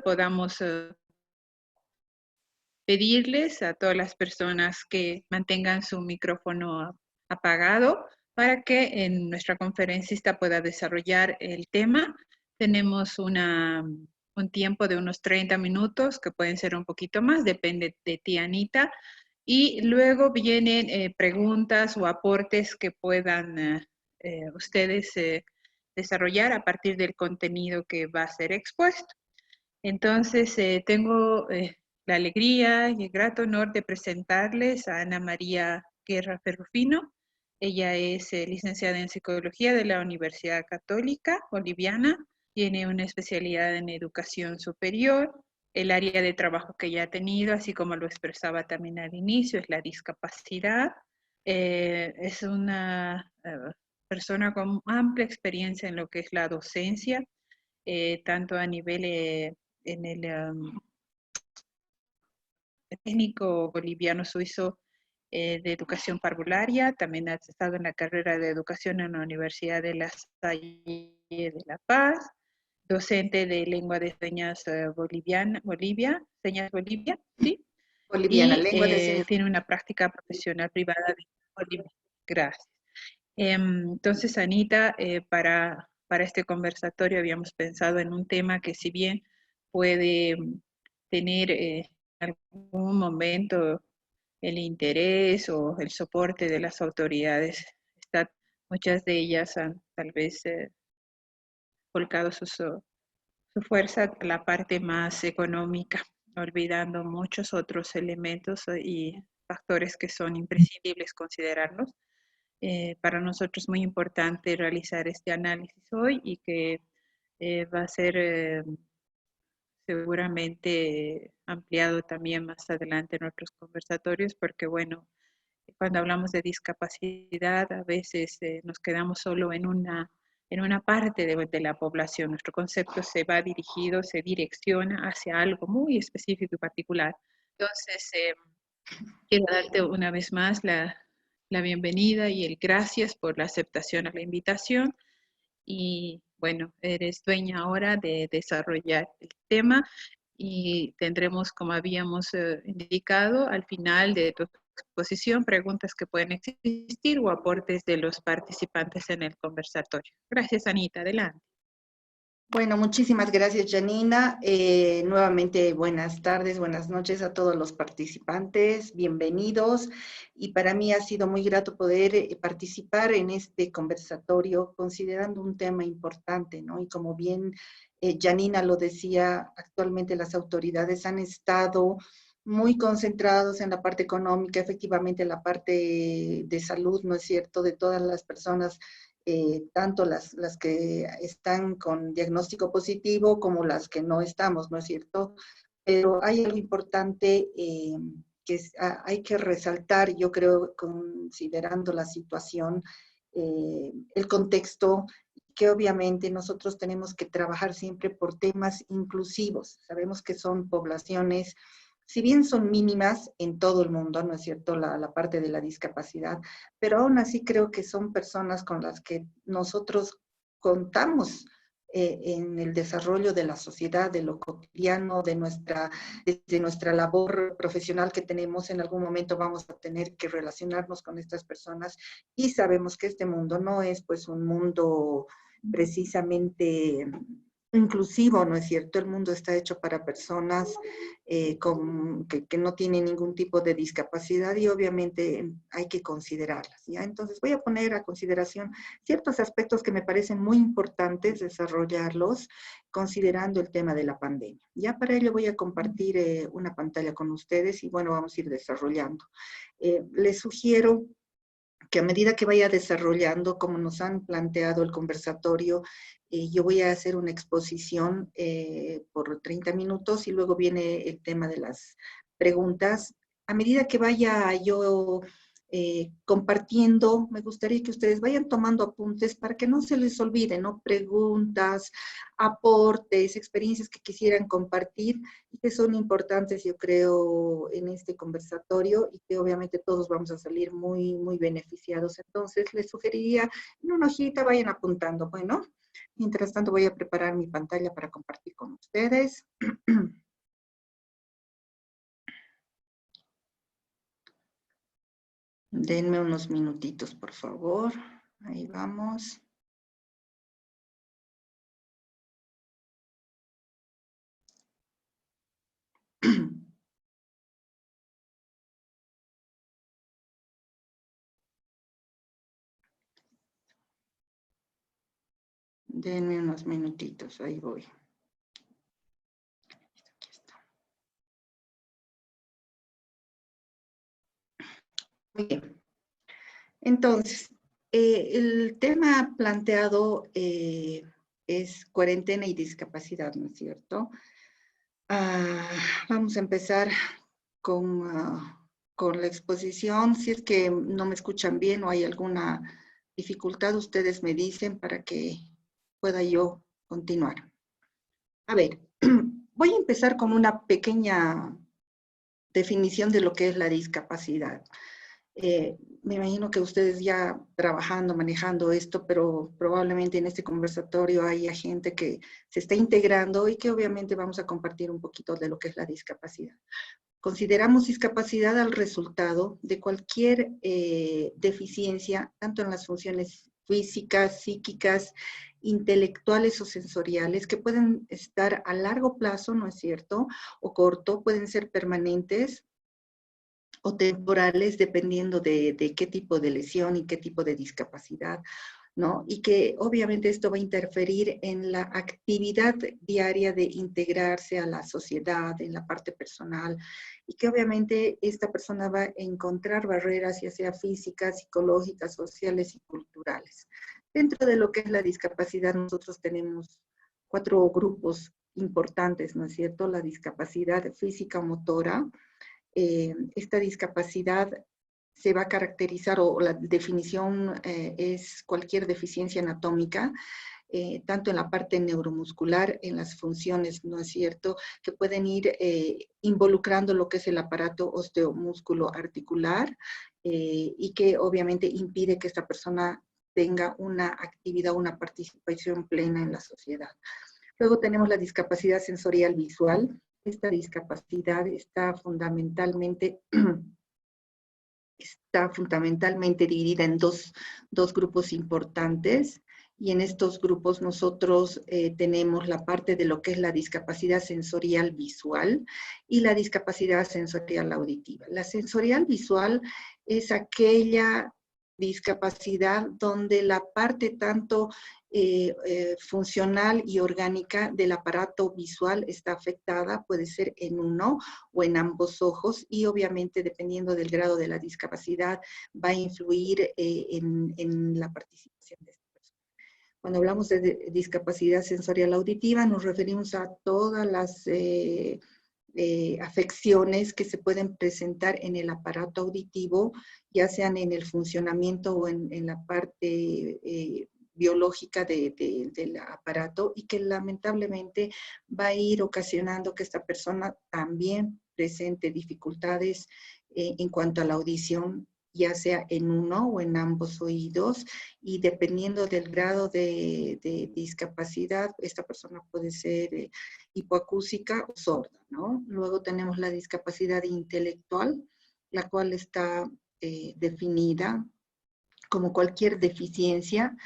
podamos pedirles a todas las personas que mantengan su micrófono apagado para que nuestra conferencista pueda desarrollar el tema. Tenemos un tiempo de unos 30 minutos, que pueden ser un poquito más, depende de ti, Anita. Y luego vienen preguntas o aportes que puedan ustedes desarrollar a partir del contenido que va a ser expuesto. Entonces, tengo la alegría y el grato honor de presentarles a Ana María Guerra Ferrufino. Ella es licenciada en Psicología de la Universidad Católica Boliviana, tiene una especialidad en Educación Superior. El área de trabajo que ella ha tenido, así como lo expresaba también al inicio, es la discapacidad. Es una persona con amplia experiencia en lo que es la docencia, tanto a nivel en el técnico boliviano suizo de educación parvularia, también ha estado en la carrera de educación en la Universidad de La Salle de La Paz, docente de lengua de señas Bolivia, señas Bolivia, ¿sí? Boliviana, Y lengua de señas. tiene una práctica profesional privada de Bolivia. Gracias. Entonces, Anita, para este conversatorio habíamos pensado en un tema que, si bien puede tener en algún momento el interés o el soporte de las autoridades, muchas de ellas han tal vez volcado su fuerza a la parte más económica, olvidando muchos otros elementos y factores que son imprescindibles considerarlos. Para nosotros es muy importante realizar este análisis hoy y que va a ser seguramente ampliado también más adelante en otros conversatorios, porque bueno, cuando hablamos de discapacidad a veces nos quedamos solo en una parte de la población. Nuestro concepto se va dirigido, se direcciona hacia algo muy específico y particular. Entonces, quiero darte una vez más la bienvenida y el gracias por la aceptación a la invitación. Y bueno, eres dueña ahora de desarrollar el tema y tendremos, como habíamos indicado, al final de tu exposición, preguntas que pueden existir o aportes de los participantes en el conversatorio. Gracias, Anita. Adelante. Bueno, muchísimas gracias, Janina. Nuevamente, buenas tardes, buenas noches a todos los participantes. Bienvenidos. Y para mí ha sido muy grato poder participar en este conversatorio, considerando un tema importante, ¿no? Y como bien Janina lo decía, actualmente las autoridades han estado muy concentrados en la parte económica, efectivamente la parte de salud, ¿no es cierto?, de todas las personas, tanto las que están con diagnóstico positivo como las que no estamos, ¿no es cierto? Pero hay algo importante hay que resaltar, yo creo, considerando la situación, el contexto, que obviamente nosotros tenemos que trabajar siempre por temas inclusivos. Sabemos que son poblaciones, si bien son mínimas en todo el mundo, ¿no es cierto?, la parte de la discapacidad, pero aún así creo que son personas con las que nosotros contamos en el desarrollo de la sociedad, de lo cotidiano, desde nuestra labor profesional que tenemos. En algún momento vamos a tener que relacionarnos con estas personas y sabemos que este mundo no es pues un mundo precisamente inclusivo, ¿no es cierto? El mundo está hecho para personas que no tienen ningún tipo de discapacidad y obviamente hay que considerarlas, ¿ya? Entonces voy a poner a consideración ciertos aspectos que me parecen muy importantes desarrollarlos considerando el tema de la pandemia. Ya para ello voy a compartir una pantalla con ustedes y bueno, vamos a ir desarrollando. Les sugiero que a medida que vaya desarrollando, como nos han planteado el conversatorio, yo voy a hacer una exposición por 30 minutos y luego viene el tema de las preguntas. A medida que vaya yo compartiendo, me gustaría que ustedes vayan tomando apuntes para que no se les olvide, ¿no? Preguntas, aportes, experiencias que quisieran compartir y que son importantes, yo creo, en este conversatorio y que obviamente todos vamos a salir muy, muy beneficiados. Entonces, les sugeriría en una hojita vayan apuntando, bueno. Mientras tanto voy a preparar mi pantalla para compartir con ustedes. Denme unos minutitos, por favor. Ahí vamos. Denme unos minutitos, ahí voy. Aquí está. Muy bien. Entonces, el tema planteado es cuarentena y discapacidad, ¿no es cierto? Vamos a empezar con la exposición. Si es que no me escuchan bien o hay alguna dificultad, ustedes me dicen para que pueda yo continuar. A ver, voy a empezar con una pequeña definición de lo que es la discapacidad. Me imagino que ustedes ya trabajando, manejando esto, pero probablemente en este conversatorio haya gente que se está integrando y que obviamente vamos a compartir un poquito de lo que es la discapacidad. Consideramos discapacidad al resultado de cualquier deficiencia, tanto en las funciones físicas, psíquicas, intelectuales o sensoriales, que pueden estar a largo plazo, ¿no es cierto? O corto, pueden ser permanentes o temporales, dependiendo de qué tipo de lesión y qué tipo de discapacidad, ¿no? Y que obviamente esto va a interferir en la actividad diaria de integrarse a la sociedad, en la parte personal, y que obviamente esta persona va a encontrar barreras, ya sea físicas, psicológicas, sociales y culturales. Dentro de lo que es la discapacidad, nosotros tenemos 4 grupos importantes, ¿no es cierto? La discapacidad física o motora. Esta discapacidad se va a caracterizar, o la definición es cualquier deficiencia anatómica, tanto en la parte neuromuscular, en las funciones, ¿no es cierto?, que pueden ir involucrando lo que es el aparato osteomúsculo articular y que obviamente impide que esta persona tenga una actividad, una participación plena en la sociedad. Luego tenemos la discapacidad sensorial visual. Esta discapacidad está fundamentalmente dividida en dos grupos importantes, y en estos grupos nosotros tenemos la parte de lo que es la discapacidad sensorial visual y la discapacidad sensorial auditiva. La sensorial visual es aquella discapacidad donde la parte tanto funcional y orgánica del aparato visual está afectada, puede ser en uno o en ambos ojos, y obviamente dependiendo del grado de la discapacidad va a influir en la participación de esta persona. Cuando hablamos de discapacidad sensorial auditiva nos referimos a todas las afecciones que se pueden presentar en el aparato auditivo, ya sean en el funcionamiento o en la parte biológica del aparato, y que lamentablemente va a ir ocasionando que esta persona también presente dificultades en cuanto a la audición, ya sea en uno o en ambos oídos, y dependiendo del grado de discapacidad, esta persona puede ser hipoacúsica o sorda, ¿no? Luego tenemos la discapacidad intelectual, la cual está definida como cualquier deficiencia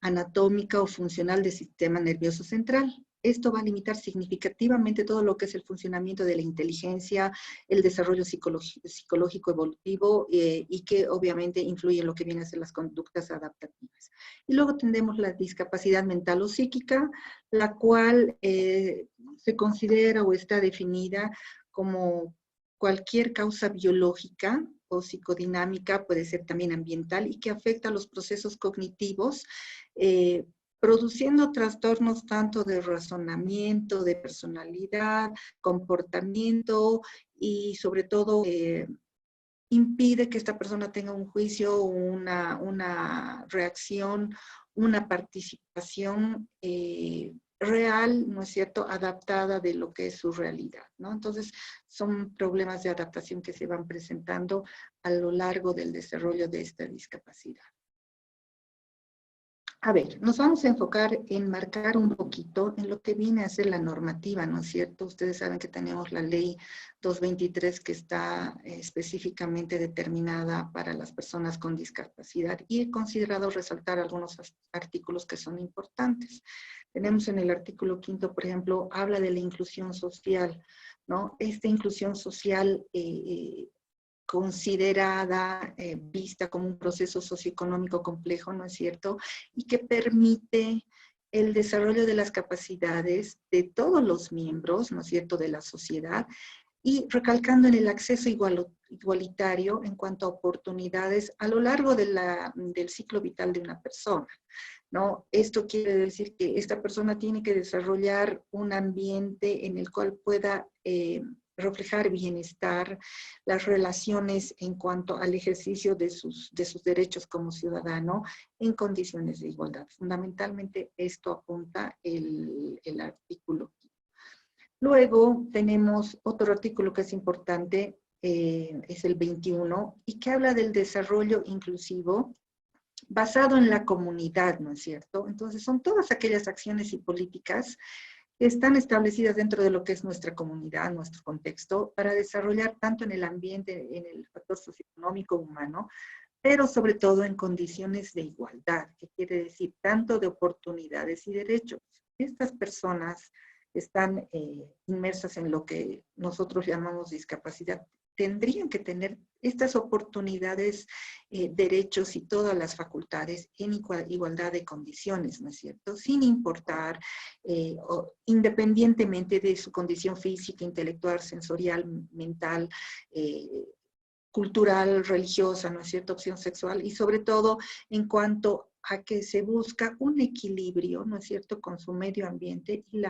anatómica o funcional del sistema nervioso central. Esto va a limitar significativamente todo lo que es el funcionamiento de la inteligencia, el desarrollo psicológico evolutivo y que obviamente influye en lo que vienen a ser las conductas adaptativas. Y luego tendremos la discapacidad mental o psíquica, la cual se considera o está definida como cualquier causa biológica o psicodinámica, puede ser también ambiental, y que afecta a los procesos cognitivos, produciendo trastornos tanto de razonamiento, de personalidad, comportamiento, y sobre todo impide que esta persona tenga un juicio, una reacción, una participación real, ¿no es cierto?, adaptada de lo que es su realidad, ¿no? Entonces, son problemas de adaptación que se van presentando a lo largo del desarrollo de esta discapacidad. A ver, nos vamos a enfocar en marcar un poquito en lo que viene a ser la normativa, ¿no es cierto? Ustedes saben que tenemos la ley 223 que está específicamente determinada para las personas con discapacidad y he considerado resaltar algunos artículos que son importantes. Tenemos en el artículo 5º, por ejemplo, habla de la inclusión social, ¿no? Esta inclusión social considerada, vista como un proceso socioeconómico complejo, ¿no es cierto? Y que permite el desarrollo de las capacidades de todos los miembros, ¿no es cierto?, de la sociedad, y recalcando en el acceso igualitario en cuanto a oportunidades a lo largo del ciclo vital de una persona, ¿no? Esto quiere decir que esta persona tiene que desarrollar un ambiente en el cual pueda reflejar bienestar, las relaciones en cuanto al ejercicio de sus derechos como ciudadano en condiciones de igualdad. Fundamentalmente esto apunta el artículo. Luego tenemos otro artículo que es importante, es el 21, y que habla del desarrollo inclusivo basado en la comunidad, ¿no es cierto? Entonces son todas aquellas acciones y políticas que están establecidas dentro de lo que es nuestra comunidad, nuestro contexto, para desarrollar tanto en el ambiente, en el factor socioeconómico humano, pero sobre todo en condiciones de igualdad, que quiere decir tanto de oportunidades y derechos. Estas personas que están inmersas en lo que nosotros llamamos discapacidad, tendrían que tener estas oportunidades, derechos y todas las facultades en igualdad de condiciones, ¿no es cierto? Sin importar, independientemente de su condición física, intelectual, sensorial, mental, cultural, religiosa, ¿no es cierto?, opción sexual, y sobre todo en cuanto a que se busca un equilibrio, ¿no es cierto?, con su medio ambiente y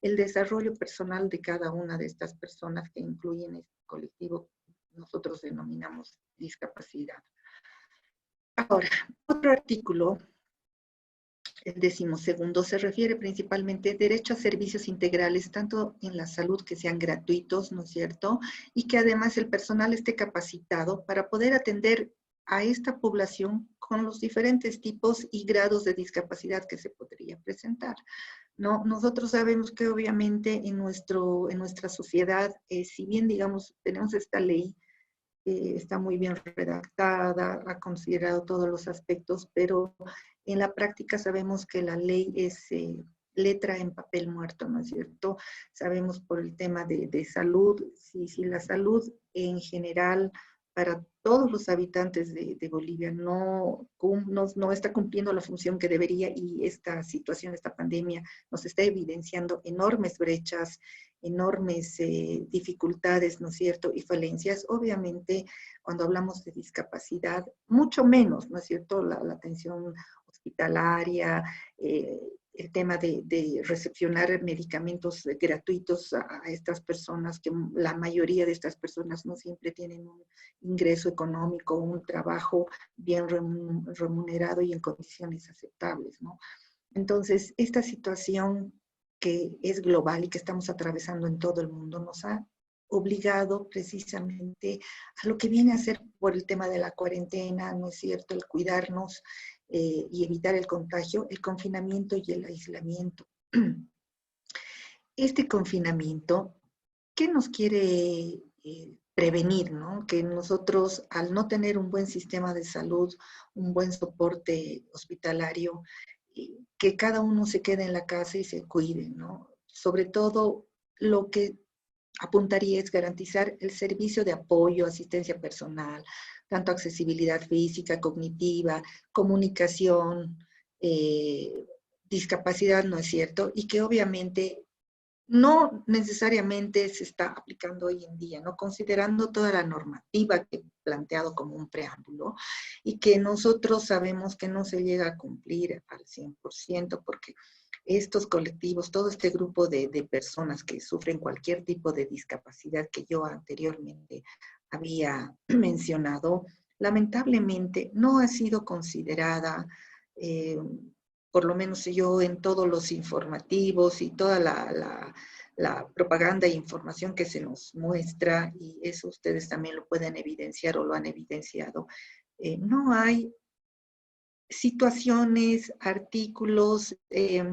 el desarrollo personal de cada una de estas personas que incluyen este colectivo nosotros denominamos discapacidad. Ahora, otro artículo, el 12º, se refiere principalmente a derecho a servicios integrales, tanto en la salud que sean gratuitos, ¿no es cierto? Y que además el personal esté capacitado para poder atender a esta población con los diferentes tipos y grados de discapacidad que se podría presentar. ¿No? Nosotros sabemos que obviamente en nuestra sociedad, si bien digamos tenemos esta ley, está muy bien redactada, ha considerado todos los aspectos, pero en la práctica sabemos que la ley es letra en papel muerto, ¿no es cierto? Sabemos por el tema de salud, si la salud en general para todos los habitantes de Bolivia no está cumpliendo la función que debería, y esta situación, esta pandemia nos está evidenciando enormes brechas, enormes dificultades, ¿no es cierto?, y falencias. Obviamente, cuando hablamos de discapacidad, mucho menos, ¿no es cierto?, la atención hospitalaria, el tema de recepcionar medicamentos gratuitos a estas personas, que la mayoría de estas personas no siempre tienen un ingreso económico, un trabajo bien remunerado y en condiciones aceptables, ¿no? Entonces, esta situación que es global y que estamos atravesando en todo el mundo nos ha obligado precisamente a lo que viene a ser por el tema de la cuarentena, ¿no es cierto?, el cuidarnos y evitar el contagio, el confinamiento y el aislamiento. Este confinamiento, ¿qué nos quiere prevenir, ¿no? Que nosotros, al no tener un buen sistema de salud, un buen soporte hospitalario, que cada uno se quede en la casa y se cuide, ¿no? Sobre todo, lo que apuntaría es garantizar el servicio de apoyo, asistencia personal, tanto accesibilidad física, cognitiva, comunicación, discapacidad, ¿no es cierto? Y que obviamente no necesariamente se está aplicando hoy en día, ¿no? Considerando toda la normativa que he planteado como un preámbulo, y que nosotros sabemos que no se llega a cumplir al 100%, porque estos colectivos, todo este grupo de personas que sufren cualquier tipo de discapacidad que yo anteriormente había mencionado, lamentablemente no ha sido considerada, por lo menos yo en todos los informativos y toda la propaganda e información que se nos muestra, y eso ustedes también lo pueden evidenciar o lo han evidenciado, no hay situaciones, artículos,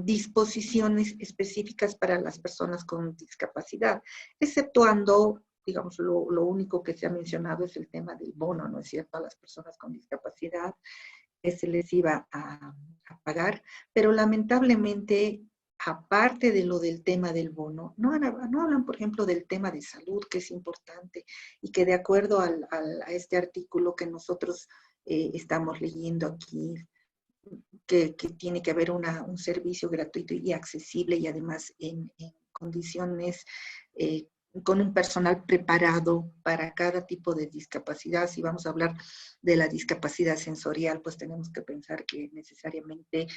disposiciones específicas para las personas con discapacidad, exceptuando, digamos, lo único que se ha mencionado es el tema del bono, ¿no es cierto?, a las personas con discapacidad que se les iba a pagar, pero lamentablemente, aparte de lo del tema del bono, no hablan, por ejemplo, del tema de salud, que es importante, y que de acuerdo a este artículo que nosotros estamos leyendo aquí, que tiene que haber un servicio gratuito y accesible y además en condiciones con un personal preparado para cada tipo de discapacidad. Si vamos a hablar de la discapacidad sensorial, pues tenemos que pensar que necesariamente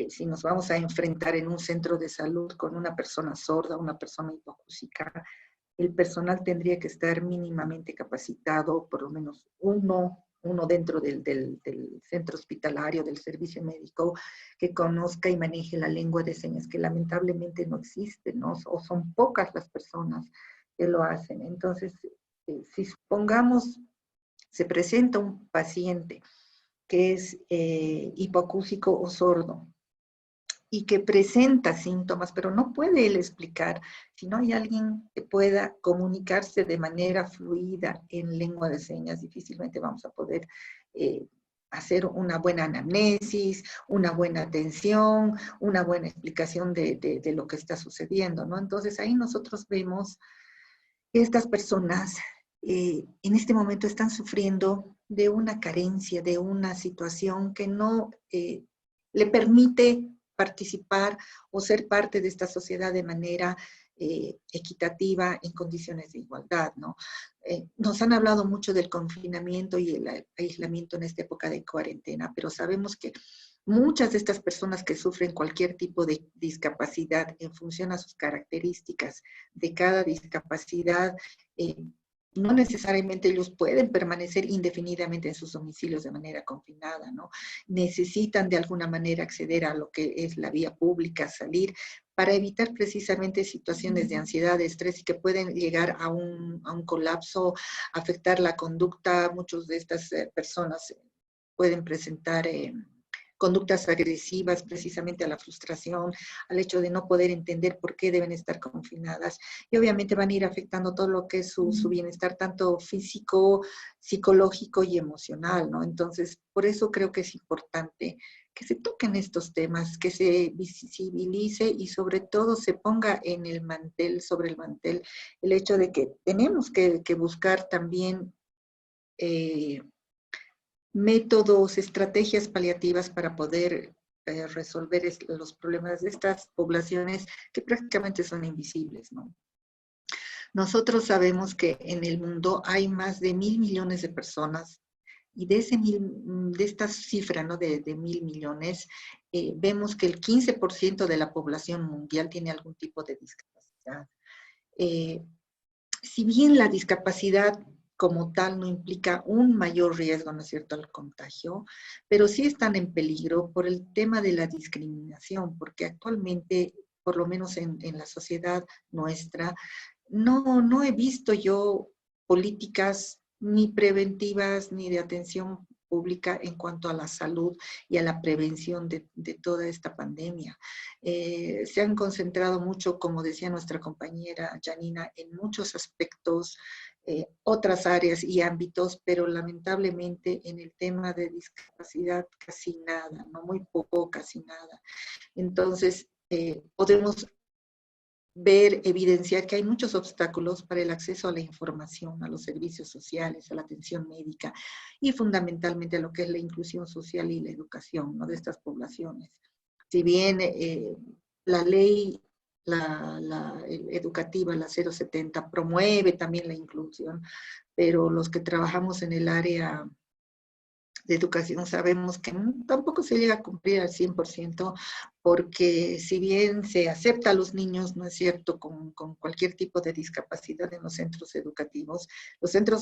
si nos vamos a enfrentar en un centro de salud con una persona sorda, una persona hipoacúsica, el personal tendría que estar mínimamente capacitado, por lo menos uno dentro del centro hospitalario, del servicio médico, que conozca y maneje la lengua de señas, que lamentablemente no existe, ¿no? O son pocas las personas que lo hacen. Entonces, si supongamos, se presenta un paciente que es hipoacúsico o sordo, y que presenta síntomas, pero no puede él explicar. Si no hay alguien que pueda comunicarse de manera fluida en lengua de señas, difícilmente vamos a poder hacer una buena anamnesis, una buena atención, una buena explicación de lo que está sucediendo, ¿no? Entonces ahí nosotros vemos que estas personas en este momento están sufriendo de una carencia, de una situación que no le permite participar o ser parte de esta sociedad de manera equitativa en condiciones de igualdad, ¿no? Nos han hablado mucho del confinamiento y el aislamiento en esta época de cuarentena, pero sabemos que muchas de estas personas que sufren cualquier tipo de discapacidad en función a sus características de cada discapacidad, no necesariamente ellos pueden permanecer indefinidamente en sus domicilios de manera confinada, ¿no? Necesitan de alguna manera acceder a lo que es la vía pública, salir, para evitar precisamente situaciones de ansiedad, de estrés y que pueden llegar a un colapso, afectar la conducta. Muchas de estas personas pueden presentar conductas agresivas precisamente a la frustración, al hecho de no poder entender por qué deben estar confinadas, y obviamente van a ir afectando todo lo que es su bienestar, tanto físico, psicológico y emocional, ¿no? Entonces, por eso creo que es importante que se toquen estos temas, que se visibilice y sobre todo se ponga en el mantel, sobre el mantel, el hecho de que tenemos que buscar también métodos, estrategias paliativas para poder resolver los problemas de estas poblaciones que prácticamente son invisibles, ¿no? Nosotros sabemos que en el mundo hay más de 1.000 millones de personas y de esta cifra, ¿no?, de 1.000 millones, vemos que el 15% de la población mundial tiene algún tipo de discapacidad. Si bien la discapacidad como tal no implica un mayor riesgo, ¿no es cierto?, al contagio, pero sí están en peligro por el tema de la discriminación, porque actualmente, por lo menos en la sociedad nuestra, no he visto yo políticas ni preventivas ni de atención pública en cuanto a la salud y a la prevención de toda esta pandemia. Se han concentrado mucho, como decía nuestra compañera Janina, en muchos aspectos, otras áreas y ámbitos, pero lamentablemente en el tema de discapacidad casi nada, no muy poco, casi nada. Entonces, podemos ver, evidenciar que hay muchos obstáculos para el acceso a la información, a los servicios sociales, a la atención médica y fundamentalmente a lo que es la inclusión social y la educación, ¿no?, de estas poblaciones. Si bien la ley educativa, la 070, promueve también la inclusión, pero los que trabajamos en el área de educación sabemos que tampoco se llega a cumplir al 100%, porque si bien se acepta a los niños, ¿no es cierto?, con cualquier tipo de discapacidad en los centros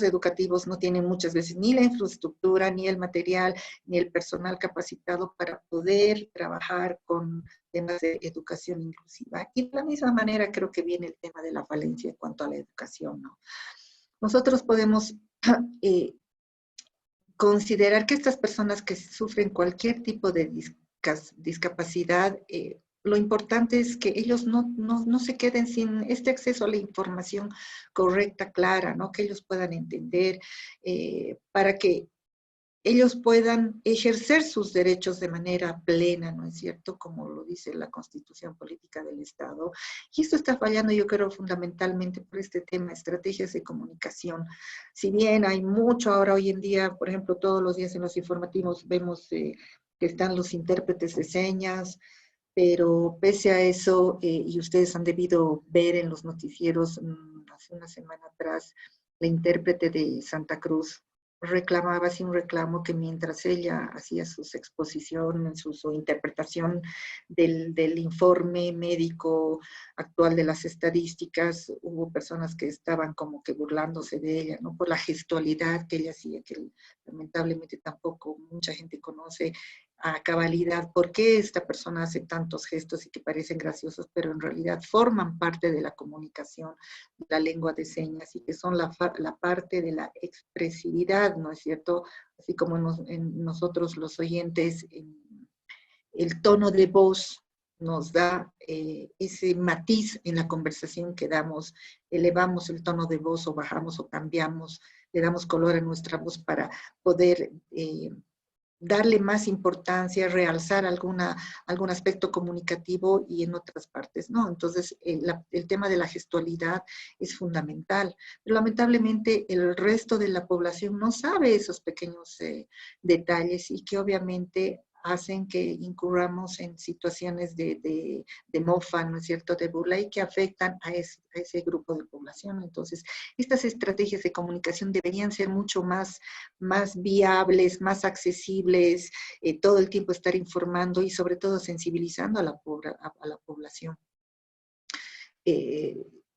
educativos no tienen muchas veces ni la infraestructura, ni el material, ni el personal capacitado para poder trabajar con temas de educación inclusiva. Y de la misma manera creo que viene el tema de la falencia en cuanto a la educación, ¿no? Nosotros podemos considerar que estas personas que sufren cualquier tipo de discapacidad, lo importante es que ellos no se queden sin este acceso a la información correcta, clara, ¿no? Que ellos puedan entender, para que ellos puedan ejercer sus derechos de manera plena, ¿no es cierto? Como lo dice la Constitución Política del Estado. Y esto está fallando, yo creo, fundamentalmente por este tema, estrategias de comunicación. Si bien hay mucho ahora hoy en día, por ejemplo, todos los días en los informativos vemos que están los intérpretes de señas, pero pese a eso, y ustedes han debido ver en los noticieros hace una semana atrás, la intérprete de Santa Cruz reclamaba, hacía un reclamo que mientras ella hacía sus exposiciones, su interpretación del informe médico actual de las estadísticas, hubo personas que estaban como que burlándose de ella, ¿no? Por la gestualidad que ella hacía, que lamentablemente tampoco mucha gente conoce a cabalidad por qué esta persona hace tantos gestos y que parecen graciosos, pero en realidad forman parte de la comunicación, de la lengua de señas y que son la parte de la expresividad, ¿no es cierto? Así como en nosotros los oyentes, el tono de voz nos da ese matiz en la conversación que damos, elevamos el tono de voz o bajamos o cambiamos, le damos color a nuestra voz para poder darle más importancia, realzar algún aspecto comunicativo y en otras partes, ¿no? Entonces, el tema de la gestualidad es fundamental. Pero lamentablemente el resto de la población no sabe esos pequeños detalles y que obviamente hacen que incurramos en situaciones de mofa, ¿no es cierto?, de burla y que afectan a ese grupo de población. Entonces, estas estrategias de comunicación deberían ser mucho más viables, más accesibles, todo el tiempo estar informando y sobre todo sensibilizando a la población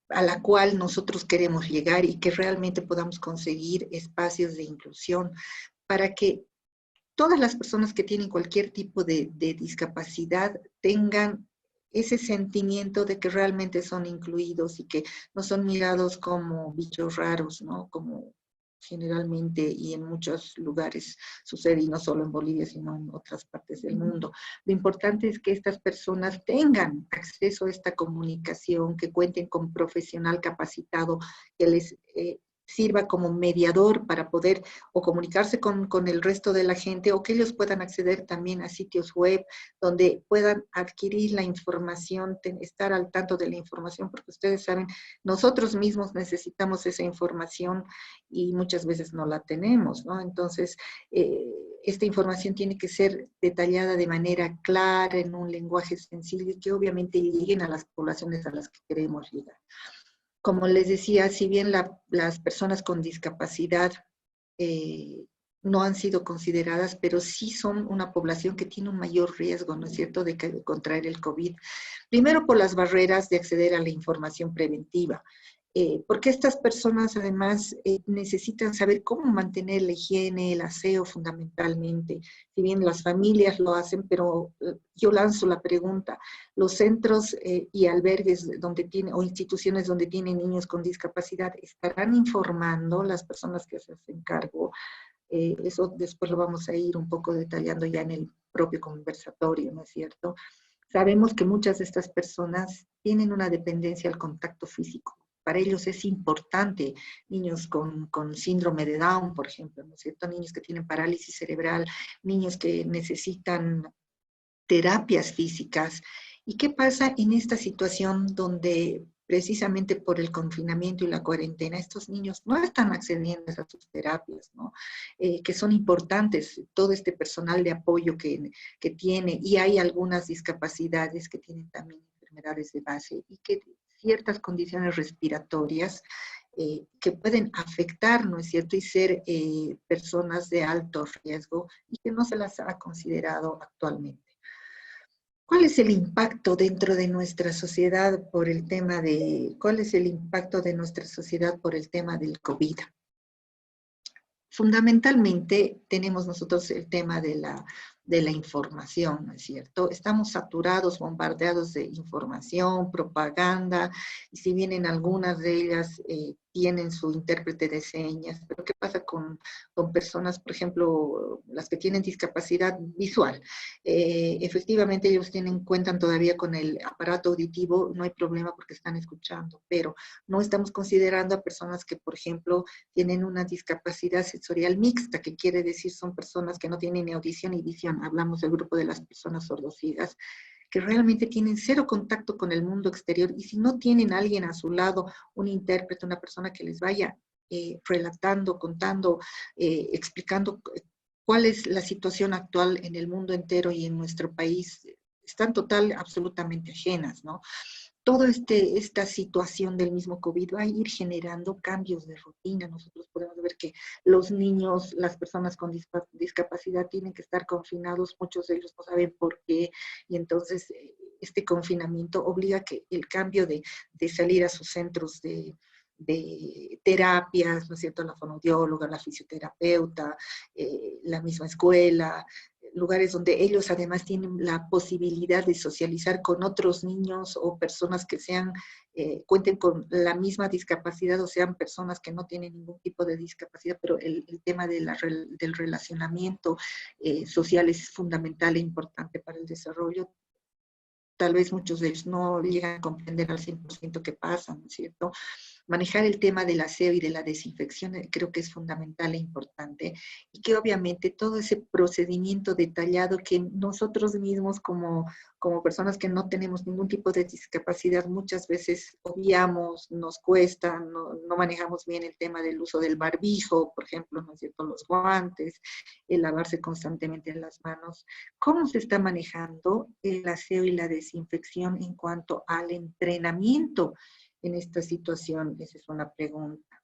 a la cual nosotros queremos llegar y que realmente podamos conseguir espacios de inclusión para que todas las personas que tienen cualquier tipo de discapacidad tengan ese sentimiento de que realmente son incluidos y que no son mirados como bichos raros, ¿no? Como generalmente y en muchos lugares sucede, y no solo en Bolivia, sino en otras partes del mundo. Lo importante es que estas personas tengan acceso a esta comunicación, que cuenten con profesional capacitado, que les sirva como mediador para poder o comunicarse con el resto de la gente o que ellos puedan acceder también a sitios web donde puedan adquirir la información, estar al tanto de la información, porque ustedes saben, nosotros mismos necesitamos esa información y muchas veces no la tenemos, ¿no? Entonces, esta información tiene que ser detallada de manera clara, en un lenguaje sencillo y que obviamente lleguen a las poblaciones a las que queremos llegar. Como les decía, si bien las personas con discapacidad no han sido consideradas, pero sí son una población que tiene un mayor riesgo, ¿no es cierto?, de contraer el COVID. Primero por las barreras de acceder a la información preventiva. Porque estas personas además necesitan saber cómo mantener la higiene, el aseo fundamentalmente. Si bien las familias lo hacen, pero yo lanzo la pregunta, los centros y albergues donde o instituciones donde tienen niños con discapacidad, ¿estarán informando las personas que se hacen cargo? Eso después lo vamos a ir un poco detallando ya en el propio conversatorio, ¿no es cierto? Sabemos que muchas de estas personas tienen una dependencia al contacto físico. Para ellos es importante, niños con síndrome de Down, por ejemplo, ¿no es cierto? Niños que tienen parálisis cerebral, niños que necesitan terapias físicas. ¿Y qué pasa en esta situación donde precisamente por el confinamiento y la cuarentena, estos niños no están accediendo a sus terapias, ¿no? Que son importantes, todo este personal de apoyo que tiene, y hay algunas discapacidades que tienen también enfermedades de base y que ciertas condiciones respiratorias que pueden afectar, ¿no es cierto?, y ser personas de alto riesgo y que no se las ha considerado actualmente. ¿Cuál es el impacto dentro de nuestra sociedad por el tema cuál es el impacto de nuestra sociedad por el tema del COVID? Fundamentalmente tenemos nosotros el tema de la información, ¿no es cierto? Estamos saturados, bombardeados de información, propaganda, y si bien en algunas de ellas tienen su intérprete de señas, pero ¿qué pasa con personas, por ejemplo, las que tienen discapacidad visual? Efectivamente ellos cuentan todavía con el aparato auditivo, no hay problema porque están escuchando, pero no estamos considerando a personas que, por ejemplo, tienen una discapacidad sensorial mixta, que quiere decir son personas que no tienen ni audición ni visión. Hablamos del grupo de las personas sordociegas, que realmente tienen cero contacto con el mundo exterior, y si no tienen a alguien a su lado, un intérprete, una persona que les vaya relatando, contando, explicando cuál es la situación actual en el mundo entero y en nuestro país, están absolutamente ajenas, ¿no? Toda esta situación del mismo COVID va a ir generando cambios de rutina. Nosotros podemos ver que los niños, las personas con discapacidad tienen que estar confinados, muchos de ellos no saben por qué, y entonces este confinamiento obliga a que el cambio de salir a sus centros de terapias, ¿no es cierto?, la fonoaudióloga, la fisioterapeuta, la misma escuela, lugares donde ellos además tienen la posibilidad de socializar con otros niños o personas que cuenten con la misma discapacidad, o sean personas que no tienen ningún tipo de discapacidad, pero el tema del relacionamiento social es fundamental e importante para el desarrollo. Tal vez muchos de ellos no llegan a comprender al 100% qué pasa, ¿no es cierto? Manejar el tema del aseo y de la desinfección creo que es fundamental e importante, y que obviamente todo ese procedimiento detallado que nosotros mismos como personas que no tenemos ningún tipo de discapacidad muchas veces obviamos, nos cuesta, no manejamos bien el tema del uso del barbijo, por ejemplo, ¿no es cierto?, los guantes, el lavarse constantemente las manos. ¿Cómo se está manejando el aseo y la desinfección en cuanto al entrenamiento en esta situación? Esa es una pregunta.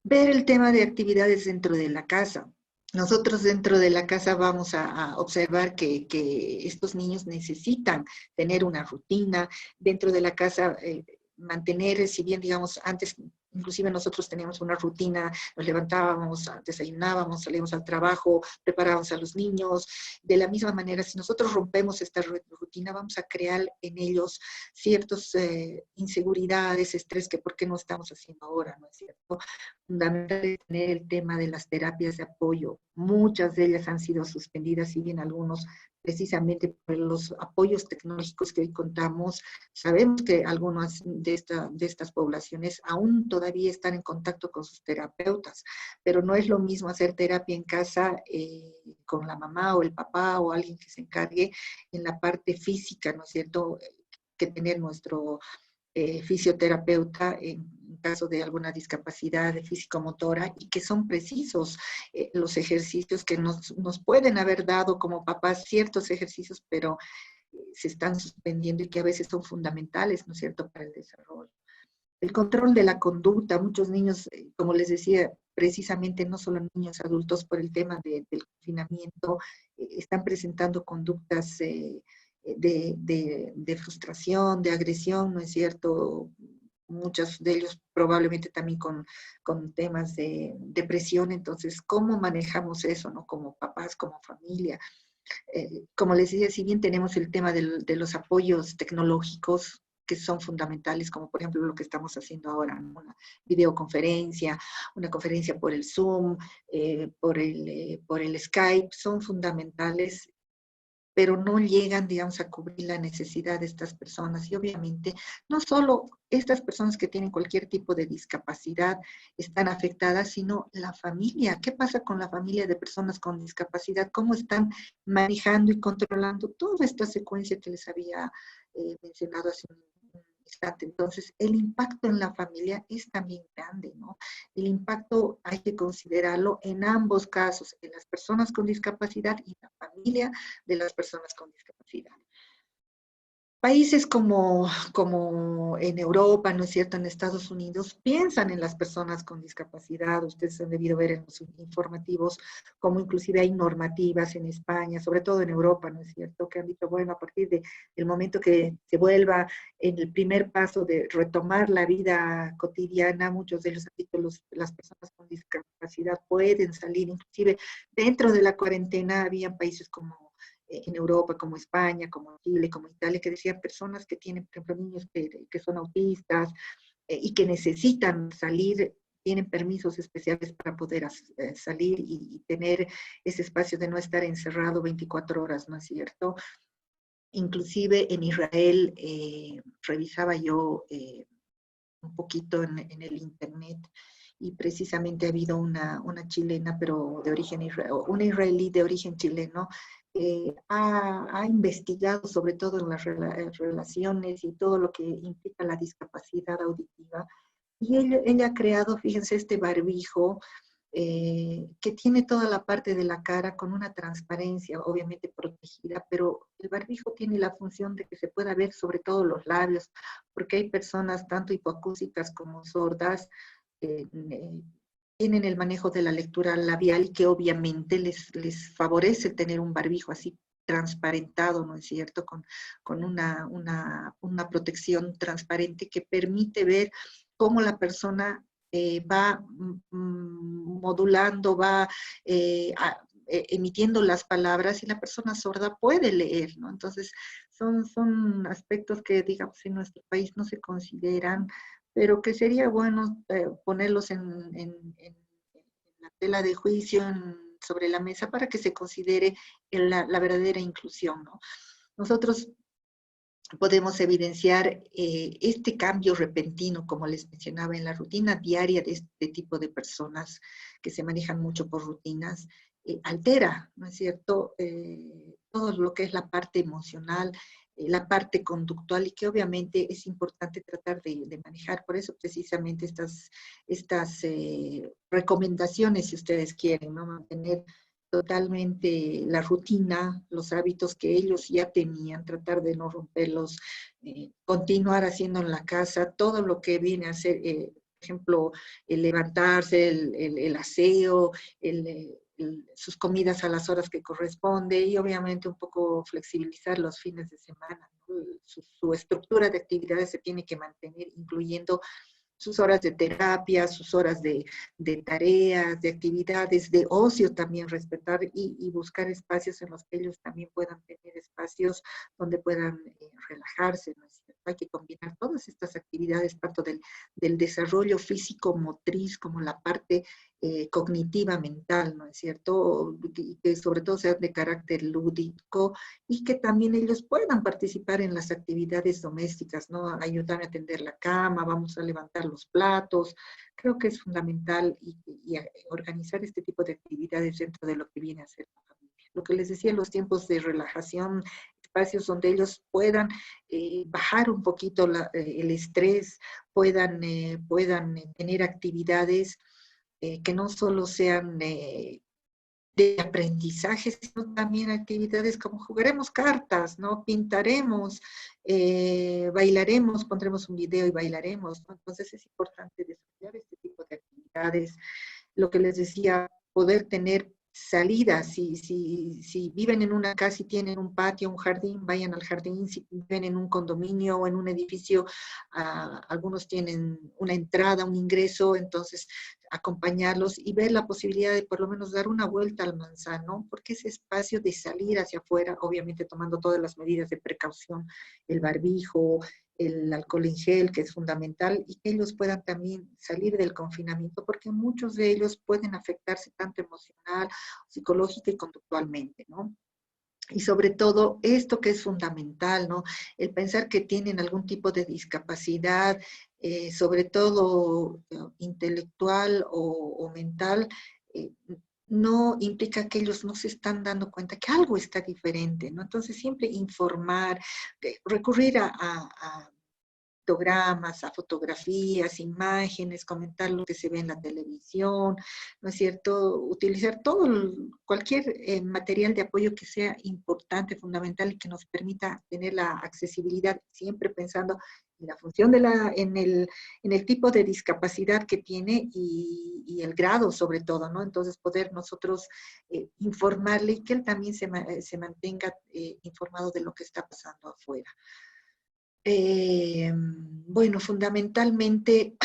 Ver el tema de actividades dentro de la casa. Nosotros dentro de la casa vamos a observar que estos niños necesitan tener una rutina dentro de la casa, mantener, si bien digamos antes, inclusive nosotros teníamos una rutina, nos levantábamos, desayunábamos, salíamos al trabajo, preparábamos a los niños. De la misma manera, si nosotros rompemos esta rutina, vamos a crear en ellos ciertas inseguridades, estrés, que por qué no estamos haciendo ahora, ¿no es cierto? Fundamental es tener el tema de las terapias de apoyo. Muchas de ellas han sido suspendidas, si bien algunos, precisamente por los apoyos tecnológicos que hoy contamos, sabemos que algunas de estas poblaciones aún todavía están en contacto con sus terapeutas, pero no es lo mismo hacer terapia en casa con la mamá o el papá o alguien que se encargue en la parte física, ¿no es cierto?, que tener nuestro fisioterapeuta en caso de alguna discapacidad físico-motora, y que son precisos los ejercicios que nos pueden haber dado como papás ciertos ejercicios, pero se están suspendiendo y que a veces son fundamentales, ¿no es cierto?, para el desarrollo. El control de la conducta. Muchos niños, como les decía, precisamente no solo niños, adultos, por el tema del confinamiento, están presentando conductas de frustración, de agresión, ¿no es cierto? Muchos de ellos probablemente también con temas de depresión. Entonces, ¿cómo manejamos eso, no? Como papás, como familia. Como les decía, si bien tenemos el tema de los apoyos tecnológicos que son fundamentales, como por ejemplo lo que estamos haciendo ahora, ¿no?, una videoconferencia, una conferencia por el Zoom, por el Skype, son fundamentales, pero no llegan, digamos, a cubrir la necesidad de estas personas. Y obviamente, no solo estas personas que tienen cualquier tipo de discapacidad están afectadas, sino la familia. ¿Qué pasa con la familia de personas con discapacidad? ¿Cómo están manejando y controlando toda esta secuencia que les había mencionado hace un instante? Entonces, el impacto en la familia es también grande, ¿no? El impacto hay que considerarlo en ambos casos, en las personas con discapacidad y la familia de las personas con discapacidad. Países como en Europa, ¿no es cierto?, en Estados Unidos, piensan en las personas con discapacidad. Ustedes han debido ver en los informativos cómo inclusive hay normativas en España, sobre todo en Europa, ¿no es cierto?, que han dicho, bueno, a partir del momento que se vuelva en el primer paso de retomar la vida cotidiana, muchos de ellos han dicho, las personas con discapacidad pueden salir, inclusive dentro de la cuarentena. Había países como en Europa, como España, como Chile, como Italia, que decían personas que tienen, por ejemplo, niños que son autistas, y que necesitan salir, tienen permisos especiales para poder salir y tener ese espacio de no estar encerrado 24 horas, ¿no es cierto? Inclusive en Israel, revisaba yo un poquito en el internet y precisamente ha habido una chilena, pero de origen una israelí de origen chileno, ha investigado sobre todo en las relaciones y todo lo que implica la discapacidad auditiva. Y ella ha creado, fíjense, este barbijo que tiene toda la parte de la cara con una transparencia, obviamente protegida, pero el barbijo tiene la función de que se pueda ver sobre todo los labios, porque hay personas tanto hipoacúsicas como sordas, tienen el manejo de la lectura labial y que obviamente les favorece tener un barbijo así transparentado, ¿no es cierto? Con una protección transparente que permite ver cómo la persona va modulando, va emitiendo las palabras y la persona sorda puede leer, ¿no? Entonces, son aspectos que, digamos, en nuestro país no se consideran, pero que sería bueno ponerlos en la tela de juicio, sobre la mesa, para que se considere la verdadera inclusión, ¿no? Nosotros podemos evidenciar este cambio repentino, como les mencionaba, en la rutina diaria de este tipo de personas que se manejan mucho por rutinas, altera, ¿no es cierto?, todo lo que es la parte emocional, la parte conductual, y que obviamente es importante tratar de manejar. Por eso precisamente estas recomendaciones, si ustedes quieren, ¿no?, mantener totalmente la rutina, los hábitos que ellos ya tenían, tratar de no romperlos, continuar haciendo en la casa todo lo que viene a ser, por ejemplo, el levantarse, el aseo, sus comidas a las horas que corresponde, y obviamente un poco flexibilizar los fines de semana, ¿no? Su estructura de actividades se tiene que mantener, incluyendo sus horas de terapia, sus horas de tareas, de actividades, de ocio también, respetar y buscar espacios en los que ellos también puedan tener espacios donde puedan relajarse, ¿no es cierto? Hay que combinar todas estas actividades, tanto del desarrollo físico-motriz como la parte cognitiva mental, ¿no es cierto? Y que sobre todo sean de carácter lúdico y que también ellos puedan participar en las actividades domésticas, ¿no? Ayudar a atender la cama, vamos a levantar los platos. Creo que es fundamental y organizar este tipo de actividades dentro de lo que viene a ser la familia. Lo que les decía, los tiempos de relajación, espacios donde ellos puedan bajar un poquito el estrés, puedan tener actividades que no solo sean de aprendizaje, sino también actividades como jugaremos cartas, ¿no? Pintaremos, bailaremos, pondremos un video y bailaremos, ¿no? Entonces es importante desarrollar este tipo de actividades. Lo que les decía, poder tener salidas, si viven en una casa y tienen un patio, un jardín, vayan al jardín. Si viven en un condominio o en un edificio, algunos tienen una entrada, un ingreso, entonces acompañarlos y ver la posibilidad de por lo menos dar una vuelta al manzano, porque ese espacio de salir hacia afuera, obviamente tomando todas las medidas de precaución, el barbijo, el alcohol en gel, que es fundamental, y que ellos puedan también salir del confinamiento, porque muchos de ellos pueden afectarse tanto emocional, psicológica y conductualmente, ¿no? Y sobre todo esto que es fundamental, ¿no? El pensar que tienen algún tipo de discapacidad, sobre todo intelectual o mental, eh, no implica que ellos no se están dando cuenta que algo está diferente, ¿no? Entonces siempre informar, recurrir a pictogramas, a fotografías, imágenes, comentar lo que se ve en la televisión, ¿no es cierto? Utilizar cualquier material de apoyo que sea importante, fundamental y que nos permita tener la accesibilidad, siempre pensando en la función en el tipo de discapacidad que tiene y el grado sobre todo, ¿no? Entonces poder nosotros informarle y que él también se mantenga informado de lo que está pasando afuera. Bueno, fundamentalmente,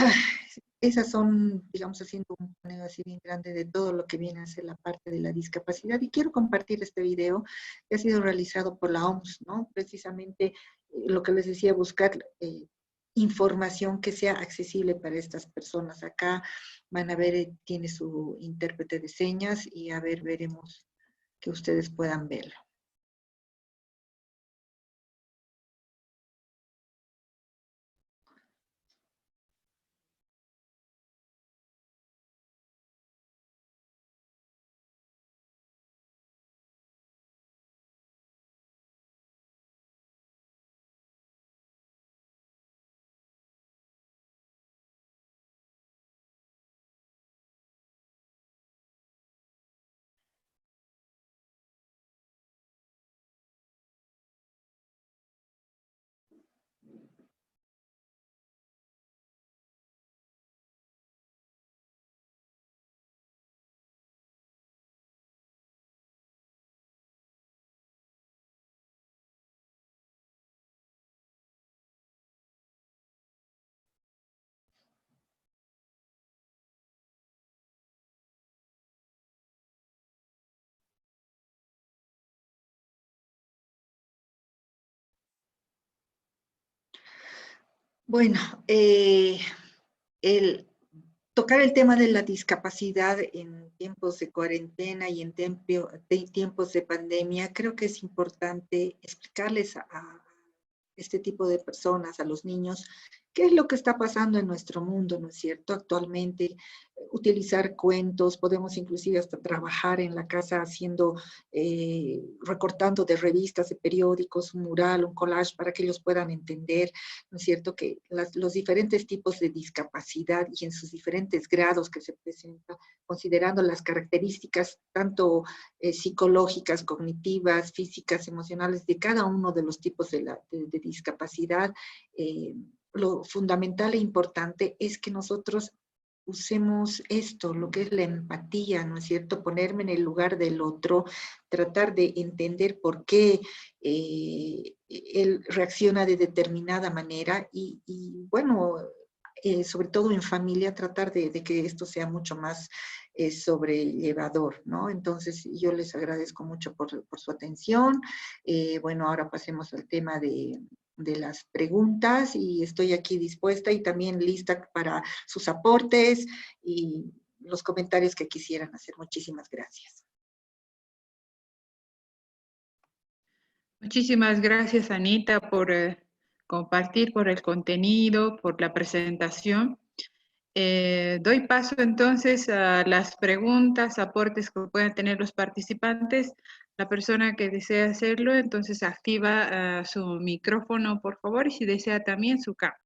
esas son, digamos, haciendo un paneo así bien grande de todo lo que viene a ser la parte de la discapacidad. Y quiero compartir este video que ha sido realizado por la OMS, ¿no? Precisamente lo que les decía, buscar información que sea accesible para estas personas. Acá van a ver, tiene su intérprete de señas y a ver, veremos que ustedes puedan verlo. Bueno, el tocar el tema de la discapacidad en tiempos de cuarentena y en tiempos de pandemia, creo que es importante explicarles a este tipo de personas, a los niños, qué es lo que está pasando en nuestro mundo, ¿no es cierto? Actualmente, utilizar cuentos, podemos inclusive hasta trabajar en la casa haciendo, recortando de revistas, de periódicos, un mural, un collage, para que ellos puedan entender, ¿no es cierto?, que los diferentes tipos de discapacidad y en sus diferentes grados que se presentan, considerando las características tanto psicológicas, cognitivas, físicas, emocionales de cada uno de los tipos de discapacidad, lo fundamental e importante es que nosotros usemos esto, lo que es la empatía, ¿no es cierto? Ponerme en el lugar del otro, tratar de entender por qué él reacciona de determinada manera y bueno, sobre todo en familia, tratar de que esto sea mucho más sobrellevador, ¿no? Entonces, yo les agradezco mucho por su atención. Bueno, ahora pasemos al tema de las preguntas y estoy aquí dispuesta y también lista para sus aportes y los comentarios que quisieran hacer. Muchísimas gracias. Muchísimas gracias, Anita, por compartir, por el contenido, por la presentación. Doy paso entonces a las preguntas, aportes que puedan tener los participantes. La persona que desea hacerlo, entonces activa su micrófono, por favor, y si desea también su cámara.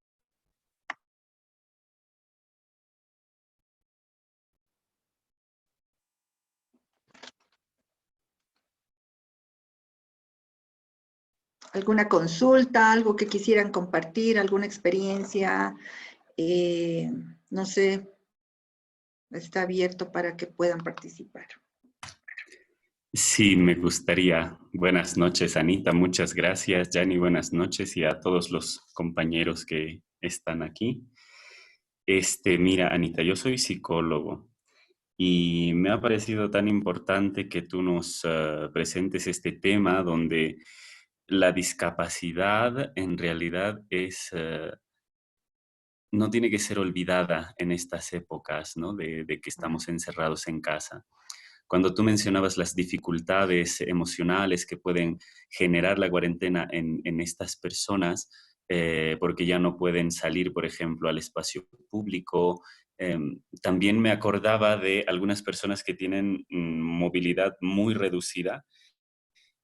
¿Alguna consulta, algo que quisieran compartir, alguna experiencia? Eh, no sé, está abierto para que puedan participar. Sí, me gustaría. Buenas noches, Anita. Muchas gracias, Yanni. Buenas noches y a todos los compañeros que están aquí. Mira, Anita, yo soy psicólogo y me ha parecido tan importante que tú nos presentes este tema donde la discapacidad en realidad no tiene que ser olvidada en estas épocas, ¿no? De que estamos encerrados en casa. Cuando tú mencionabas las dificultades emocionales que pueden generar la cuarentena en estas personas, porque ya no pueden salir, por ejemplo, al espacio público, también me acordaba de algunas personas que tienen movilidad muy reducida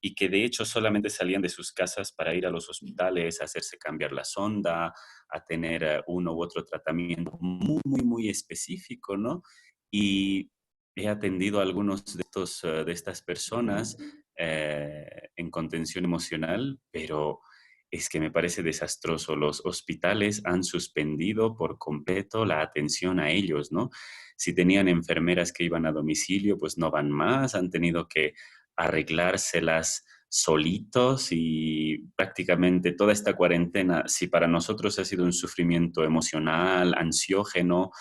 y que de hecho solamente salían de sus casas para ir a los hospitales, a hacerse cambiar la sonda, a tener uno u otro tratamiento muy específico, ¿no? Y he atendido a algunos de estas personas en contención emocional, pero es que me parece desastroso. Los hospitales han suspendido por completo la atención a ellos, ¿no? Si tenían enfermeras que iban a domicilio, pues no van más, han tenido que arreglárselas solitos y prácticamente toda esta cuarentena, si para nosotros ha sido un sufrimiento emocional, ansiógeno,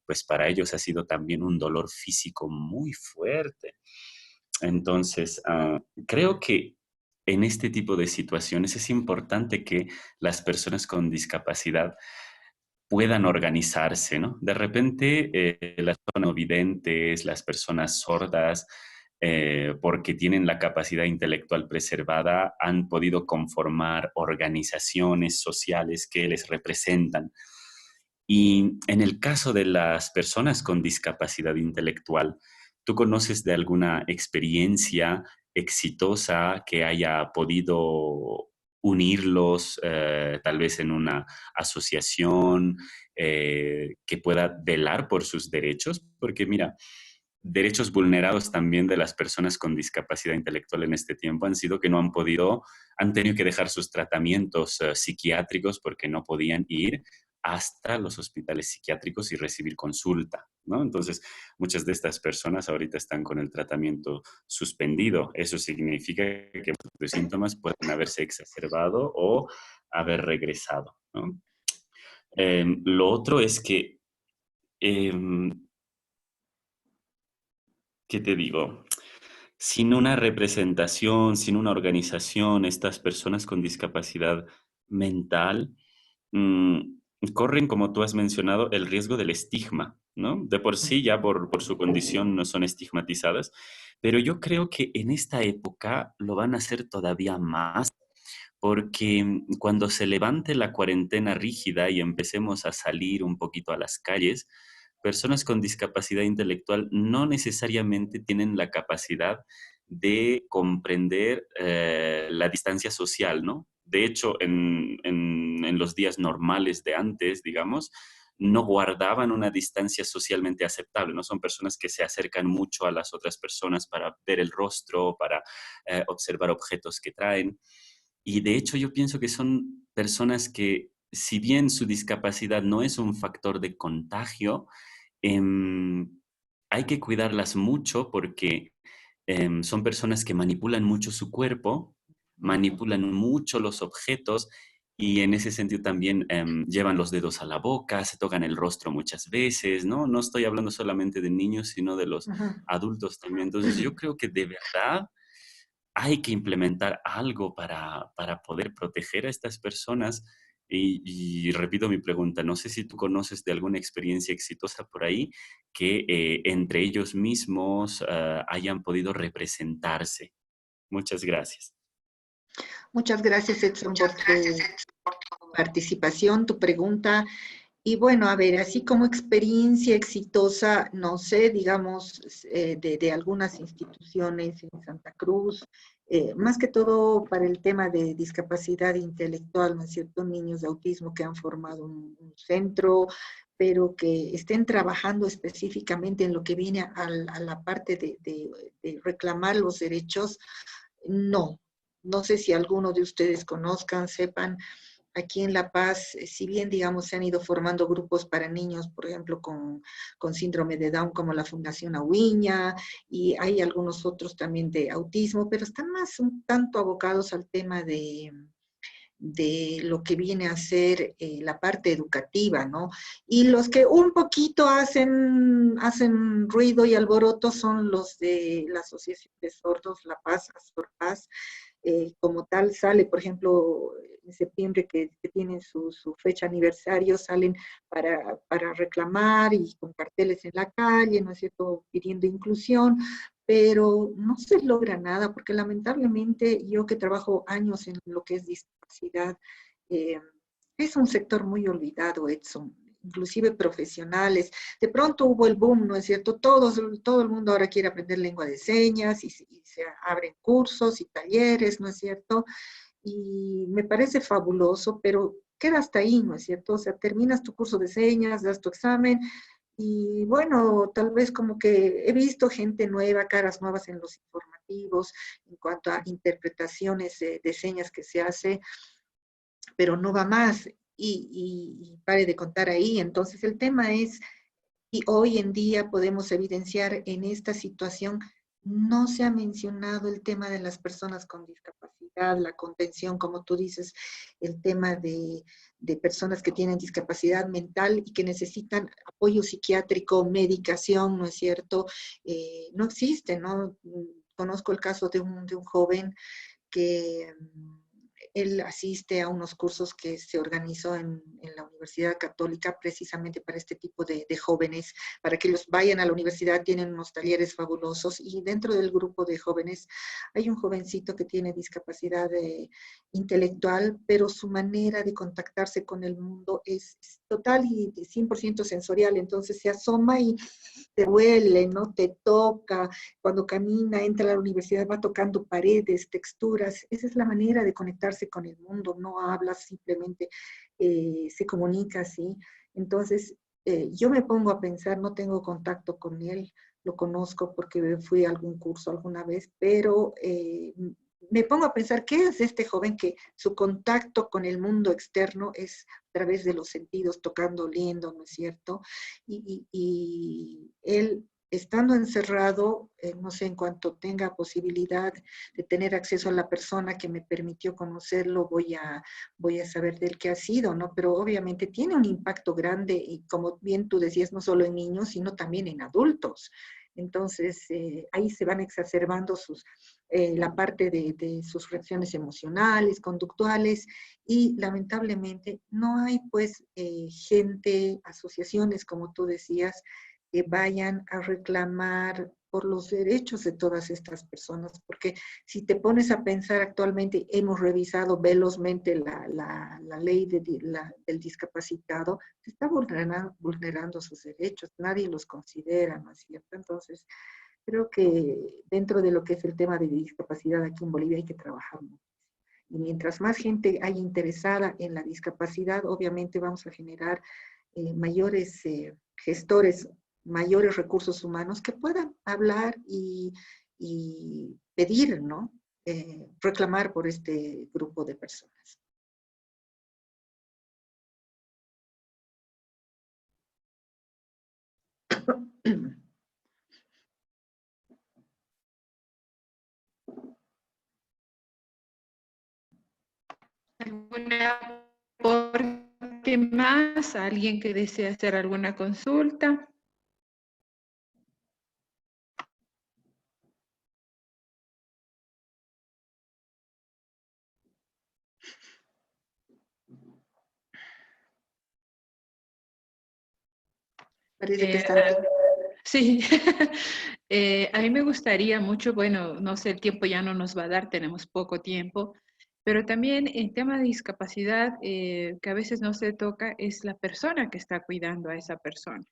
pues para ellos ha sido también un dolor físico muy fuerte. Entonces, creo que en este tipo de situaciones es importante que las personas con discapacidad puedan organizarse, ¿no? De repente, las personas no videntes, las personas sordas, porque tienen la capacidad intelectual preservada, han podido conformar organizaciones sociales que les representan. Y en el caso de las personas con discapacidad intelectual, ¿tú conoces de alguna experiencia exitosa que haya podido unirlos, tal vez en una asociación, que pueda velar por sus derechos? Porque mira, derechos vulnerados también de las personas con discapacidad intelectual en este tiempo han sido que no han podido, han tenido que dejar sus tratamientos psiquiátricos porque no podían ir hasta los hospitales psiquiátricos y recibir consulta, ¿no? Entonces, muchas de estas personas ahorita están con el tratamiento suspendido. Eso significa que los síntomas pueden haberse exacerbado o haber regresado, ¿no? Lo otro es que, em, ¿qué te digo? Sin una representación, sin una organización, estas personas con discapacidad mental mm, corren, como tú has mencionado, el riesgo del estigma, ¿no? De por sí, ya por su condición no son estigmatizadas, pero yo creo que en esta época lo van a hacer todavía más, porque cuando se levante la cuarentena rígida y empecemos a salir un poquito a las calles, personas con discapacidad intelectual no necesariamente tienen la capacidad de comprender la distancia social, ¿no? De hecho, en los días normales de antes, digamos, no guardaban una distancia socialmente aceptable, ¿no? Son personas que se acercan mucho a las otras personas para ver el rostro, para observar objetos que traen. Y de hecho yo pienso que son personas que, si bien su discapacidad no es un factor de contagio, em, hay que cuidarlas mucho porque son personas que manipulan mucho su cuerpo, manipulan mucho los objetos y en ese sentido también llevan los dedos a la boca, se tocan el rostro muchas veces, ¿no? No estoy hablando solamente de niños, sino de los Ujú. adultos también. Entonces yo creo que de verdad hay que implementar algo para poder proteger a estas personas. Y repito mi pregunta, no sé si tú conoces de alguna experiencia exitosa por ahí que entre ellos mismos hayan podido representarse. Muchas gracias. Muchas gracias, Edson, por tu participación, tu pregunta. Y bueno, a ver, así como experiencia exitosa, no sé, digamos, de algunas instituciones en Santa Cruz, más que todo para el tema de discapacidad intelectual, ¿no es cierto? Niños de autismo que han formado un centro, pero que estén trabajando específicamente en lo que viene a la parte de reclamar los derechos, no. No sé si alguno de ustedes conozcan, sepan. Aquí en La Paz, si bien, digamos, se han ido formando grupos para niños, por ejemplo, con síndrome de Down, como la Fundación Ahuiña, y hay algunos otros también de autismo, pero están más un tanto abocados al tema de lo que viene a ser la parte educativa, ¿no? Y los que un poquito hacen ruido y alboroto son los de la Asociación de Sordos La Paz, ASORPAS, como tal sale, por ejemplo, en septiembre que tienen su fecha aniversario, salen para reclamar y con carteles en la calle, ¿no es cierto?, pidiendo inclusión, pero no se logra nada, porque lamentablemente yo que trabajo años en lo que es discapacidad, eh, es un sector muy olvidado, Edson, inclusive profesionales. De pronto hubo el boom, ¿no es cierto? Todo el mundo ahora quiere aprender lengua de señas y se abren cursos y talleres, ¿no es cierto? Y me parece fabuloso, pero queda hasta ahí, ¿no es cierto? O sea, terminas tu curso de señas, das tu examen y bueno, tal vez como que he visto gente nueva, caras nuevas en los informativos en cuanto a interpretaciones de señas que se hace, pero no va más y pare de contar ahí. Entonces el tema es, y hoy en día podemos evidenciar en esta situación, no se ha mencionado el tema de las personas con discapacidad, la contención, como tú dices, el tema de personas que tienen discapacidad mental y que necesitan apoyo psiquiátrico, medicación, ¿no es cierto? No existe, ¿no? Conozco el caso de un joven que él asiste a unos cursos que se organizó en la Universidad Católica precisamente para este tipo de jóvenes, para que ellos vayan a la universidad, tienen unos talleres fabulosos y dentro del grupo de jóvenes hay un jovencito que tiene discapacidad intelectual, pero su manera de contactarse con el mundo es total y 100% sensorial, entonces se asoma y te huele, ¿no? Te toca, cuando camina, entra a la universidad, va tocando paredes, texturas, esa es la manera de conectarse con el mundo, no habla, simplemente se comunica así. Entonces, yo me pongo a pensar, no tengo contacto con él, lo conozco porque fui a algún curso alguna vez, pero me pongo a pensar, ¿qué es este joven que su contacto con el mundo externo es a través de los sentidos, tocando, oliendo, ¿no es cierto? Y él, estando encerrado, no sé, en cuanto tenga posibilidad de tener acceso a la persona que me permitió conocerlo, voy a saber del qué ha sido, ¿no? Pero obviamente tiene un impacto grande y como bien tú decías, no solo en niños, sino también en adultos. Entonces, ahí se van exacerbando la parte de sus reacciones emocionales, conductuales, y lamentablemente no hay pues gente, asociaciones, como tú decías, que vayan a reclamar por los derechos de todas estas personas, porque si te pones a pensar actualmente, hemos revisado velozmente la ley del discapacitado, se está vulnerando sus derechos, nadie los considera, ¿no es cierto? Entonces, creo que dentro de lo que es el tema de discapacidad aquí en Bolivia hay que trabajar mucho. Y mientras más gente haya interesada en la discapacidad, obviamente vamos a generar mayores gestores, mayores recursos humanos que puedan hablar y pedir, ¿no? Reclamar por este grupo de personas. ¿Alguna aporte más? ¿Alguien que desea hacer alguna consulta? Parece que están... Sí, a mí me gustaría mucho, bueno, no sé, el tiempo ya no nos va a dar, tenemos poco tiempo, pero también el tema de discapacidad que a veces no se toca es la persona que está cuidando a esa persona.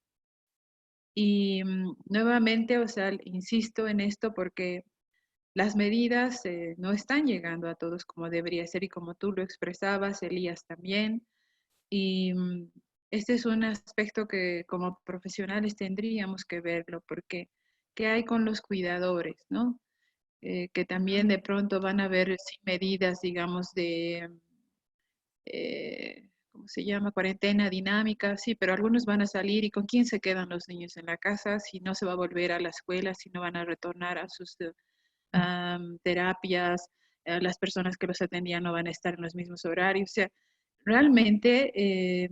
Y nuevamente, o sea, insisto en esto porque las medidas no están llegando a todos como debería ser y como tú lo expresabas, Elías también. Y este es un aspecto que como profesionales tendríamos que verlo porque ¿qué hay con los cuidadores, no? Que también de pronto van a haber medidas, digamos, de ¿cómo se llama? Cuarentena dinámica, sí, pero algunos van a salir y ¿con quién se quedan los niños en la casa? Si no se va a volver a la escuela, si no van a retornar a sus terapias, las personas que los atendían no van a estar en los mismos horarios, o sea, realmente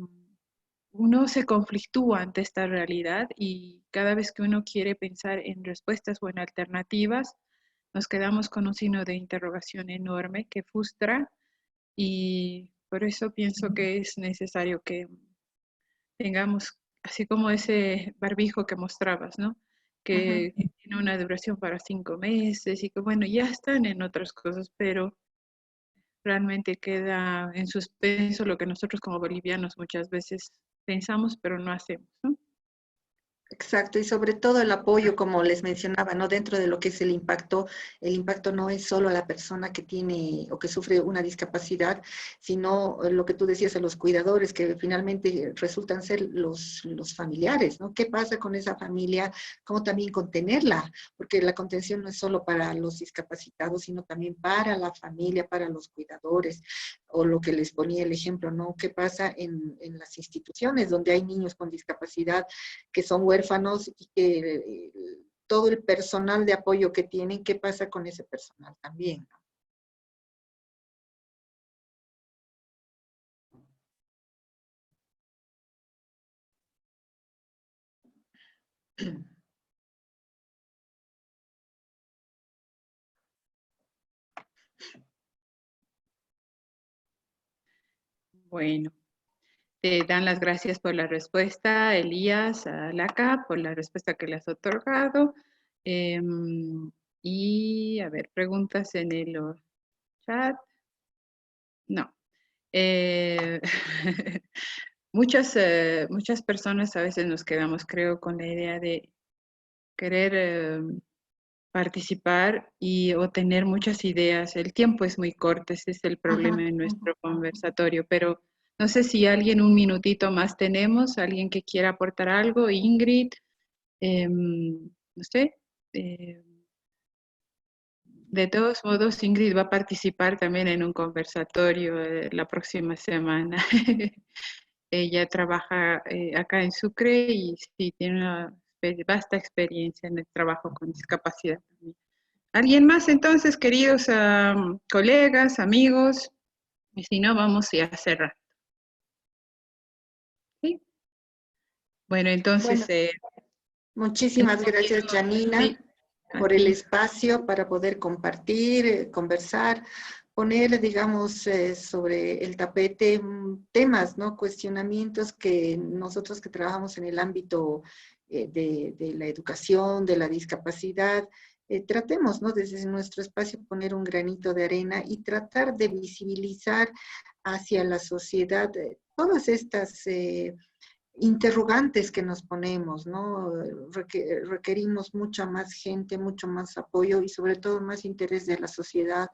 uno se conflictúa ante esta realidad y cada vez que uno quiere pensar en respuestas o en alternativas, nos quedamos con un signo de interrogación enorme que frustra y por eso pienso que es necesario que tengamos, así como ese barbijo que mostrabas, ¿no? Que tiene una duración para 5 meses y que, bueno, ya están en otras cosas, pero realmente queda en suspenso lo que nosotros como bolivianos muchas veces pensamos, pero no hacemos, ¿no? Exacto, y sobre todo el apoyo, como les mencionaba, ¿no? Dentro de lo que es el impacto no es solo a la persona que tiene o que sufre una discapacidad, sino lo que tú decías a los cuidadores, que finalmente resultan ser los familiares, ¿no? ¿Qué pasa con esa familia? ¿Cómo también contenerla? Porque la contención no es solo para los discapacitados, sino también para la familia, para los cuidadores, o lo que les ponía el ejemplo, ¿no? ¿Qué pasa en las instituciones donde hay niños con discapacidad que son huérfanos y que todo el personal de apoyo que tienen, ¿qué pasa con ese personal también? Bueno, te dan las gracias por la respuesta, Elías, a Laca, por la respuesta que le has otorgado. Y, a ver, preguntas en el chat. No. Muchas personas a veces nos quedamos, creo, con la idea de querer participar o tener muchas ideas. El tiempo es muy corto, ese es el problema en nuestro conversatorio, pero no sé si alguien un minutito más tenemos, alguien que quiera aportar algo, Ingrid, no sé. De todos modos, Ingrid va a participar también en un conversatorio la próxima semana. Ella trabaja acá en Sucre y sí, tiene una vasta experiencia en el trabajo con discapacidad también. ¿Alguien más entonces, queridos colegas, amigos? Y si no, vamos a cerrar. ¿Sí? Bueno, entonces... Muchísimas gracias, Janina, sí, por el espacio para poder compartir, conversar, poner, digamos, sobre el tapete temas, ¿no? Cuestionamientos que nosotros que trabajamos en el ámbito de la educación, de la discapacidad, tratemos, ¿no? Desde nuestro espacio poner un granito de arena y tratar de visibilizar hacia la sociedad todas estas interrogantes que nos ponemos, ¿no? Requerimos mucha más gente, mucho más apoyo y sobre todo más interés de la sociedad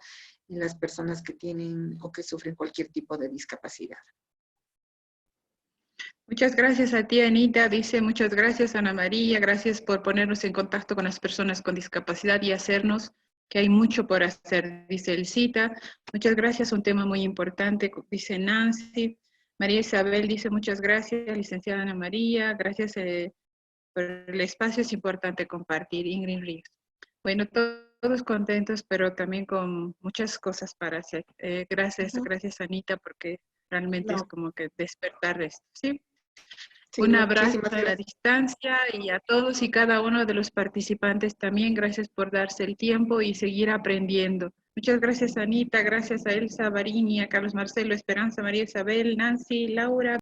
en las personas que tienen o que sufren cualquier tipo de discapacidad. Muchas gracias a ti, Anita. Dice, muchas gracias, Ana María. Gracias por ponernos en contacto con las personas con discapacidad y hacernos que hay mucho por hacer, dice Elcita. Muchas gracias, un tema muy importante, dice Nancy. María Isabel dice, muchas gracias, licenciada Ana María. Gracias por el espacio, es importante compartir. Ingrid Ríos. Bueno, todos contentos, pero también con muchas cosas para hacer. Gracias, gracias, Anita, porque realmente es como que despertar esto, ¿sí? Sí, Un abrazo muchísimas a la gracias. distancia y a todos y cada uno de los participantes también. Gracias por darse el tiempo y seguir aprendiendo. Muchas gracias, Anita. Gracias a Elsa Barini, a Carlos Marcelo, Esperanza, María Isabel, Nancy, Laura.